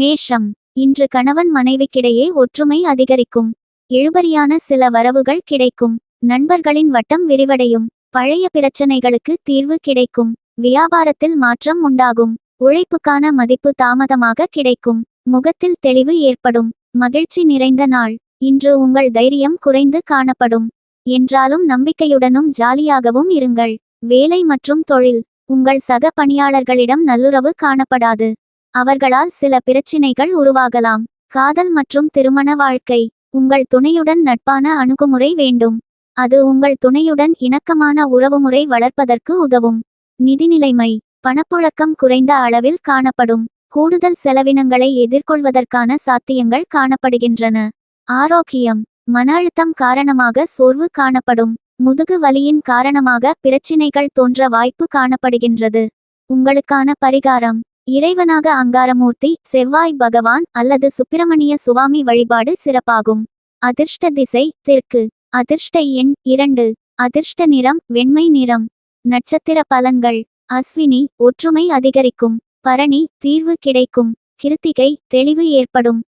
மேஷம். இன்று கணவன் மனைவிக்கிடையே ஒற்றுமை அதிகரிக்கும். இழுபறியான சில வரவுகள் கிடைக்கும். நண்பர்களின் வட்டம் விரிவடையும். பழைய பிரச்சனைகளுக்கு தீர்வு கிடைக்கும். வியாபாரத்தில் மாற்றம் உண்டாகும். உழைப்புக்கான மதிப்பு தாமதமாக கிடைக்கும். முகத்தில் தெளிவு ஏற்படும். மகிழ்ச்சி நிறைந்த நாள். இன்று உங்கள் தைரியம் குறைந்து காணப்படும். என்றாலும் நம்பிக்கையுடனும் ஜாலியாகவும் இருங்கள். வேலை மற்றும் தொழில். உங்கள் சக பணியாளர்களிடம் நல்லுறவு காணப்படாது. அவர்களால் சில பிரச்சினைகள் உருவாகலாம். காதல் மற்றும் திருமண வாழ்க்கை. உங்கள் துணையுடன் நட்பான அணுகுமுறை வேண்டும். அது உங்கள் துணையுடன் இணக்கமான உறவுமுறை வளர்ப்பதற்கு உதவும். நிதிநிலைமை. பணப்புழக்கம் குறைந்த அளவில் காணப்படும். கூடுதல் செலவினங்களை எதிர்கொள்வதற்கான சாத்தியங்கள் காணப்படுகின்றன. ஆரோக்கியம். மன அழுத்தம் காரணமாக சோர்வு காணப்படும். முதுகு வலியின் காரணமாக பிரச்சினைகள் தோன்ற வாய்ப்பு காணப்படுகின்றது. உங்களுக்கான பரிகாரம். இறைவனாக அங்காரமூர்த்தி, செவ்வாய் பகவான் அல்லது சுப்பிரமணிய சுவாமி வழிபாடு சிறப்பாகும். அதிர்ஷ்ட திசை தெற்கு. அதிர்ஷ்ட எண் 2. அதிர்ஷ்ட நிறம் வெண்மை நிறம். நட்சத்திர பலன்கள். அஸ்வினி ஒற்றுமை அதிகரிக்கும். பரணி தீர்வு கிடைக்கும். கிருத்திகை தெளிவு ஏற்படும்.